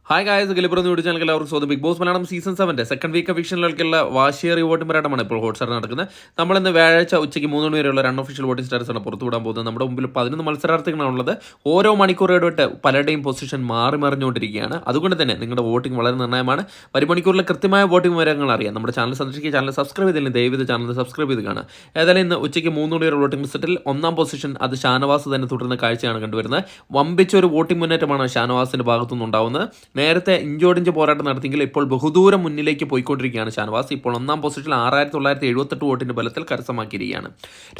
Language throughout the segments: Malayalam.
Hi guys, Galippuram YouTube channel എല്ലാവർക്കും സ്വാഗതം. Bigg Boss Malayalam season 7 second week അഫീഷ്യലുകൾക്കുള്ള വാശിയേറിയ വോട്ടിംഗ് പോരാട്ടമാണ് ഇപ്പോൾ ഹോട്ട്സ്റ്റാർ നടക്കുന്നത്. നമ്മളിന്ന് വ്യാഴാഴ്ച ഉച്ചയ്ക്ക് 3 മണി വരെയുള്ള അൺഒഫീഷ്യൽ വോട്ടിംഗ് സ്റ്റാറ്റസാണ് പുറത്തുവിടാൻ പോകുന്നത്. നമ്മുടെ മുമ്പിൽ 11 മത്സരാർത്ഥികളാണുള്ളത്. ഓരോ മണിക്കൂർ ഇടവിട്ട് പലരുടെയും പൊസിഷൻ മാറി മറിഞ്ഞുകൊണ്ടിരിക്കുകയാണ്. അതുകൊണ്ട് തന്നെ നിങ്ങളുടെ വോട്ടിംഗ് വളരെ നിർണ്ണയമാണ്. ഒരു മണിക്കൂറിലെ കൃത്യമായ വോട്ടിംഗ് വിവരങ്ങൾ അറിയാം. നമ്മുടെ ചാനൽ സന്ദർശിക്കുക, ചാനൽ സബ്സ്ക്രൈബ് ചെയ്തില്ലെങ്കിൽ ദയവ് ചാനൽ സബ്സ്ക്രൈബ് ചെയ്ത് കാണുക. ഏതായാലും ഇന്ന് ഉച്ചയ്ക്ക് 3 മണി വരെ വോട്ടിംഗ് റിസൾട്ടിൽ ഒന്നാം പൊസിഷൻ അത് ഷാനവാസ് തന്നെ തുടരുന്ന കാഴ്ചയാണ് കണ്ടുവരുന്നത്. വമ്പിച്ച ഒരു വോട്ടിംഗ് മുന്നേറ്റമാണ് ഷാനവാസിന്റെ ഭാഗത്തുനിന്നുണ്ടാവുന്നത്. നേരത്തെ ഇഞ്ചോടിഞ്ച് പോരാട്ടം നടത്തിയെങ്കിൽ ഇപ്പോൾ ബഹുദൂരം മുന്നിലേക്ക് പോയിക്കൊണ്ടിരിക്കുകയാണ് ഷാനവാസ്. ഇപ്പോൾ ഒന്നാം പൊസിഷനിൽ 6978 വോട്ടിന്റെ ബലത്തിൽ കരസ്ഥമാക്കിയിരിക്കുകയാണ്.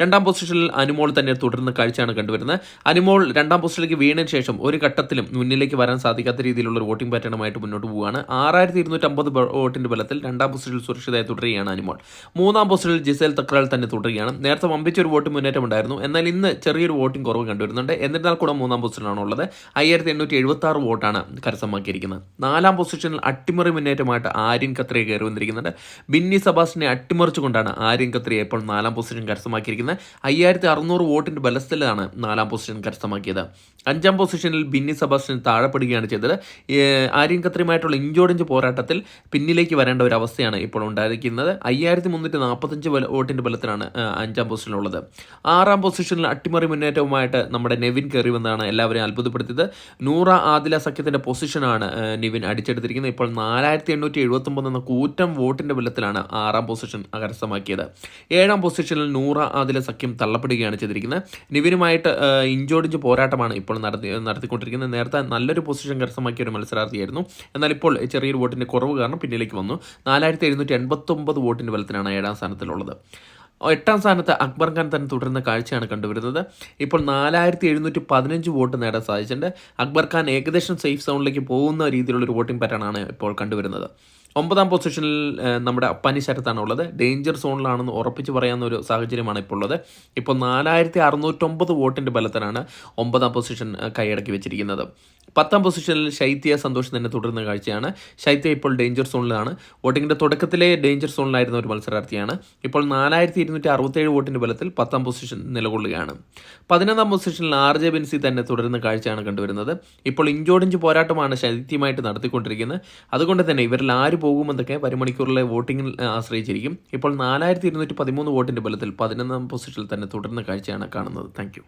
രണ്ടാം പൊസിഷനിൽ അനുമോൾ തന്നെ തുടരുന്ന കാഴ്ചയാണ് കണ്ടുവരുന്നത്. അനുമോൾ രണ്ടാം പൊസിഷനിലേക്ക് വീണതിന് ശേഷം ഒരു ഘട്ടത്തിലും മുന്നിലേക്ക് വരാൻ സാധിക്കാത്ത രീതിയിലുള്ള ഒരു വോട്ടിംഗ് പാറ്റേണുമായിട്ട് മുന്നോട്ട് പോവുകയാണ്. 6250 വോട്ടിന്റെ ബലത്തിൽ രണ്ടാം പൊസിഷനിൽ സുരക്ഷിതമായി തുടരുകയാണ് അനുമോൾ. മൂന്നാം പൊസിഷനിൽ ജിസേൽ തക്രാൽ തന്നെ തുടരുകയാണ്. നേരത്തെ വമ്പിച്ച ഒരു വോട്ടിംഗ് മുന്നേറ്റം ഉണ്ടായിരുന്നു, എന്നാൽ ഇന്ന് ചെറിയൊരു വോട്ടിംഗ് കുറവ് കണ്ടുവരുന്നുണ്ട്. എന്നിരുന്നാൽ കൂടെ മൂന്നാം പൊസിഷനിലാണുള്ളത്. 5876 വോട്ടാണ് കരസ്ഥമാക്കിയിരിക്കുന്നത്. നാലാം പൊസിഷനിൽ അട്ടിമറി മുന്നേറ്റമായിട്ട് ആര്യൻ ഖത്രിയെ കയറി വന്നിരിക്കുന്നുണ്ട്. ബിന്നി സെബാസ്റ്റിനെ അട്ടിമറിച്ചുകൊണ്ടാണ് ആര്യൻ ഖത്രിയെ ഇപ്പോൾ നാലാം പൊസിഷൻ കരസ്ഥമാക്കിയിരിക്കുന്നത്. 5600 വോട്ടിന്റെ ബലത്തിലാണ് നാലാം പൊസിഷൻ കരസ്ഥമാക്കിയത്. അഞ്ചാം പൊസിഷനിൽ ബിന്നി സെബാസ്റ്റിൻ താഴെപ്പെടുകയാണ് ചെയ്തത്. ആര്യൻ ഖത്രിയുമായിട്ടുള്ള ഇഞ്ചോടിഞ്ച് പോരാട്ടത്തിൽ പിന്നിലേക്ക് വരേണ്ട ഒരു അവസ്ഥയാണ് ഇപ്പോൾ ഉണ്ടായിരിക്കുന്നത്. 5345 വോട്ടിന്റെ ബലത്തിലാണ് അഞ്ചാം പൊസിഷനിലുള്ളത്. ആറാം പൊസിഷനിൽ അട്ടിമറി മുന്നേറ്റവുമായിട്ട് നമ്മുടെ നെവിൻ കയറി വന്നതാണ് എല്ലാവരെയും അത്ഭുതപ്പെടുത്തിയത്. നൂറ ആദില സഖ്യത്തിന്റെ പൊസിഷനാണ് നിവിൻ അടിച്ചെടുത്തിരിക്കുന്നത്. ഇപ്പോൾ 4879 എന്ന കൂറ്റം വോട്ടിന്റെ ബലത്തിലാണ് ആറാം പൊസിഷൻ കരസ്ഥമാക്കിയത്. ഏഴാം പൊസിഷനിൽ നൂറ ആദില സഖ്യം തള്ളപ്പെടുകയാണ് ചെയ്തിരിക്കുന്നത്. നിവിനുമായിട്ട് ഇഞ്ചോടിഞ്ച് പോരാട്ടമാണ് ഇപ്പോൾ നടത്തിക്കൊണ്ടിരിക്കുന്നത്. നേരത്തെ നല്ലൊരു പൊസിഷൻ കരസ്ഥമാക്കിയ ഒരു മത്സരാർത്ഥിയായിരുന്നു, എന്നാൽ ഇപ്പോൾ ചെറിയൊരു വോട്ടിന്റെ കുറവ് കാരണം പിന്നിലേക്ക് വന്നു. 4789 വോട്ടിന്റെ ബലത്തിലാണ് ഏഴാം സ്ഥാനത്തിലുള്ളത്. എട്ടാം സ്ഥാനത്ത് അക്ബർ ഖാൻ തന്നെ തുടരുന്ന കാഴ്ചയാണ് കണ്ടുവരുന്നത്. ഇപ്പോൾ 4715 വോട്ട് നേടാൻ സാധിച്ചിട്ടുണ്ട്. അക്ബർ ഖാൻ ഏകദേശം സേഫ് സോണിലേക്ക് പോകുന്ന രീതിയിലുള്ളൊരു വോട്ടിംഗ് പാറ്റേണാണ് ഇപ്പോൾ കണ്ടുവരുന്നത്. ഒമ്പതാം പൊസിഷനിൽ നമ്മുടെ അപ്പാനി ശരത്താണ് ഉള്ളത്. ഡേഞ്ചർ സോണിലാണെന്ന് ഉറപ്പിച്ച് പറയാവുന്ന ഒരു സാഹചര്യമാണ് ഇപ്പോൾ ഉള്ളത്. ഇപ്പോൾ 4609 വോട്ടിൻ്റെ ബലത്തിലാണ് ഒമ്പതാം പൊസിഷൻ കൈയടക്കി വെച്ചിരിക്കുന്നത്. പത്താം പൊസിഷനിൽ ശൈത്യ സന്തോഷ് തന്നെ തുടരുന്ന കാഴ്ചയാണ്. ശൈത്യ ഇപ്പോൾ ഡേഞ്ചർ സോണിലാണ്. വോട്ടിങ്ങിൻ്റെ തുടക്കത്തിലെ ഡേഞ്ചർ സോണിലായിരുന്ന ഒരു മത്സരാർത്ഥിയാണ്. ഇപ്പോൾ 4267 വോട്ടിൻ്റെ ബലത്തിൽ പത്താം പൊസിഷൻ നിലകൊള്ളുകയാണ്. 11ാം പൊസിഷനിൽ RJ ബെൻസി തന്നെ തുടരുന്ന കാഴ്ചയാണ് കണ്ടുവരുന്നത്. ഇപ്പോൾ ഇഞ്ചോടിഞ്ച് പോരാട്ടമാണ് ശൈത്യമായിട്ട് നടത്തിക്കൊണ്ടിരിക്കുന്നത്. അതുകൊണ്ട് തന്നെ ഇവരിൽ ആര് പോകുമെന്നൊക്കെ മണിക്കൂറിലെ വോട്ടിങ്ങിൽ ആശ്രയിച്ചിരിക്കും. ഇപ്പോൾ 4213 വോട്ടിൻ്റെ ബലത്തിൽ 11ാം പൊസിഷനിൽ തന്നെ തുടരുന്ന കാഴ്ചയാണ് കാണുന്നത്. താങ്ക്